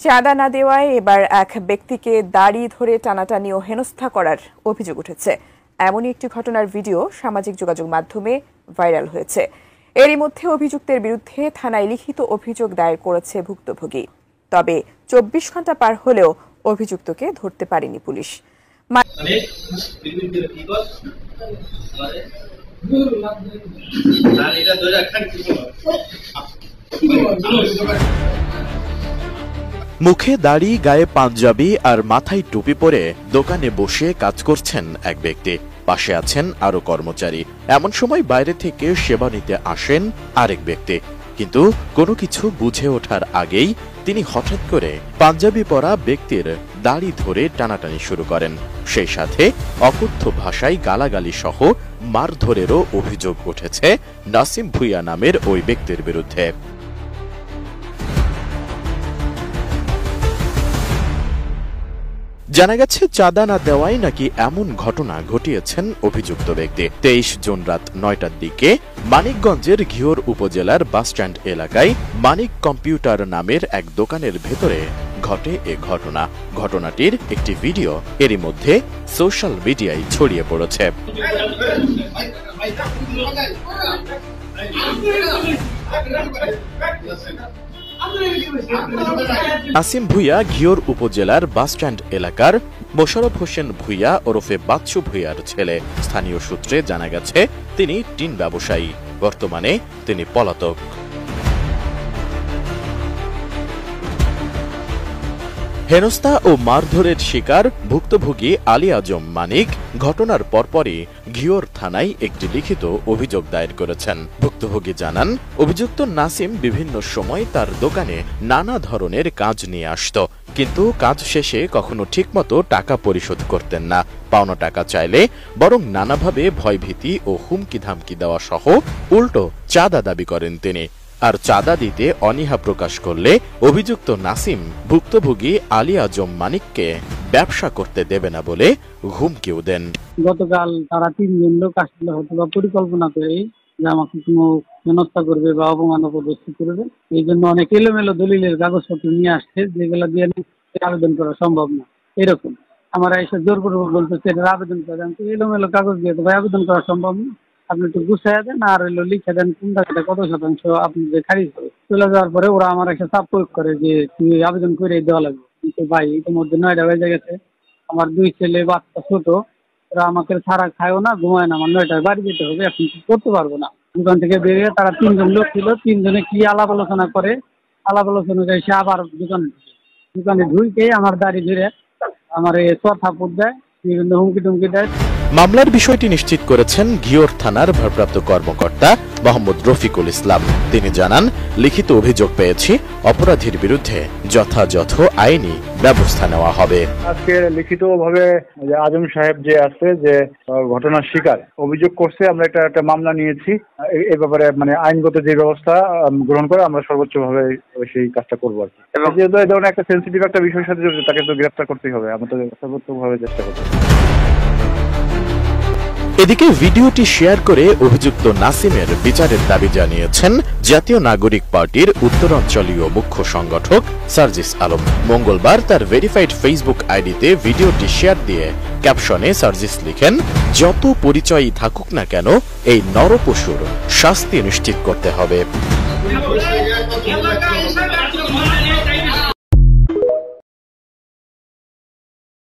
চাঁদা না দেওয়ায় এবার এক ব্যক্তিকে দাড়ি ধরে টানাটানি ও হেনস্থা করার অভিযোগ উঠেছে। এমনই একটি ঘটনার ভিডিও সামাজিক যোগাযোগ মাধ্যমে ভাইরাল হয়েছে। এরই মধ্যে অভিযুক্তের বিরুদ্ধে থানায় লিখিত অভিযোগ দায়ের করেছে ভুক্তভোগী। তবে ২৪ ঘন্টা পার হলেও অভিযুক্তকে ধরতে পারেনি পুলিশ। মুখে দাড়ি, গায়ে পাঞ্জাবি আর মাথায় টুপি পরে দোকানে বসে কাজ করছেন এক ব্যক্তি। পাশে আছেন আরো কর্মচারী। এমন সময় বাইরে থেকে সেবা নিতে আসেন আরেক ব্যক্তি। কিন্তু কোনো কিছু বুঝে ওঠার আগেই তিনি হঠাৎ করে পাঞ্জাবি পরা ব্যক্তির দাড়ি ধরে টানাটানি শুরু করেন। সেই সাথে অকথ্য ভাষায় গালাগালি সহ মারধরেরও অভিযোগ উঠেছে নাসিম ভুইয়া নামের ওই ব্যক্তির বিরুদ্ধে। জানা গেছে, চাঁদা না দেওয়ায় নাকি এমন ঘটনা ঘটিয়েছেন অভিযুক্ত ব্যক্তি। ২৩ জুন রাত ৯টার দিকে মানিকগঞ্জের ঘিওর উপজেলার বাসস্ট্যান্ড এলাকায় মানিক কম্পিউটার নামের এক দোকানের ভেতরে ঘটে এ ঘটনা। ঘটনাটির একটি ভিডিও এরই মধ্যে সোশ্যাল মিডিয়ায় ছড়িয়ে পড়েছে। নাসিম ভুইয়া ঘিওর উপজেলার বাসস্ট্যান্ড এলাকার মোশাররফ হোসেন ভুইয়া ওরফে বাচ্চু ভুইয়ার ছেলে। স্থানীয় সূত্রে জানা গেছে, তিনি টিন ব্যবসায়ী। বর্তমানে তিনি পলাতক। হেনস্থা ও মারধরের শিকার ভুক্তভোগী আলী আজম মানিক ঘটনার পরপরই ঘিওর থানায় একটি লিখিত অভিযোগ দায়ের করেছেন। ভুক্তভোগী জানান, অভিযুক্ত নাসিম বিভিন্ন সময় তার দোকানে নানা ধরনের কাজ নিয়ে আসত, কিন্তু কাজ শেষে কখনো ঠিকমতো টাকা পরিশোধ করতেন না। পাওনা টাকা চাইলে বরং নানাভাবে ভয়ভীতি ও হুমকি ধামকি দেওয়া সহ উল্টো চাঁদা দাবি করেন তিনি। আর চাঁদা দিতে অনীহা প্রকাশ করলে অভিযুক্ত নাসিম ভুক্তভোগী আলী আজম মানিককে ব্যবসা করতে দেবে না বলে হুমকিও দেন। গতকাল তারা ৩ লোক আসলে হয়তো পরিকল্পনা করে যে আমাকে কোনো হেনস্থা করবে বা অপমান অপদস্থ করবে, এই জন্য অনেক এলোমেলো দলিলের কাগজপত্র নিয়ে আসছে, যেগুলো দিয়ে আবেদন করা সম্ভব না। এরকম আমরা এসে জোর করে বলতেছে এটা আবেদন করে, এলোমেলো কাগজ দিয়ে তো ভাই আবেদন করা সম্ভব না, আপনি একটু গুছাইয়া দেন আর হইলো লিখে দেন কোন টাকাটা কত শতাংশ আপনাদের খারিজ হবে। চলে যাওয়ার পরে ওরা আমার একটা চাপ প্রয়োগ করে যে তুই আবেদন করে দেওয়া লাগবে। কিন্তু ভাই ইতিমধ্যে ৯টা বেজে গেছে, আমার 2 ছেলে বাচ্চা ছোট, ওরা আমাকে ছাড়া খায়ও না, ঘুমায় না, আমার 9টায় বাড়ি যেতে হবে, এখন করতে পারবো না। দোকান থেকে বেরিয়ে তারা 3 জন লোক ছিল, 3 জনে কি আলাপ আলোচনা করে, আলাপ আলোচনা করে সে আবার দোকানে ঢুকে আমার দাড়ি ধরে আমার চর থাপ্পড় দেয়, বিভিন্ন হুমকি টুমকি দেয়। মামলার বিষয়টি নিশ্চিত করেছেন ঘিওর থানার ভারপ্রাপ্ত কর্মকর্তা মোহাম্মদ রফিকুল ইসলাম। তিনি জানান, লিখিত অভিযোগ পেয়েছি, অপরাধীর বিরুদ্ধে যথাযথ আইনি ব্যবস্থা নেওয়া হবে। আজকে লিখিতভাবে আজম সাহেব যে আছে যে ঘটনার শিকার অভিযোগ করছে, আমরা একটা মামলা নিয়েছি। এই ব্যাপারে আইনগত যে ব্যবস্থা গ্রহণ করে আমরা সর্বোচ্চভাবে সেই কাজটা করবো আর কি। যেহেতু এই ধরনের একটা সেন্সিটিভ একটা বিষয়ের সাথে জড়িত, তাকে তো গ্রেফতার করতেই হবে, আমরা তো সর্বোচ্চভাবে চেষ্টা করবো। এদিকে ভিডিওটি শেয়ার করে অভিযুক্ত নাসিমের বিচারের দাবি জানিয়েছেন জাতীয় নাগরিক পার্টির উত্তরাঞ্চলীয় মুখ্য সংগঠক সার্জিস আলম। মঙ্গলবার তার ভেরিফাইড ফেসবুক আইডিতে ভিডিওটি শেয়ার দিয়ে ক্যাপশনে সার্জিস লিখেন, যত পরিচয়ই থাকুক না কেন, এই নরপশুর শাস্তি নিশ্চিত করতে হবে।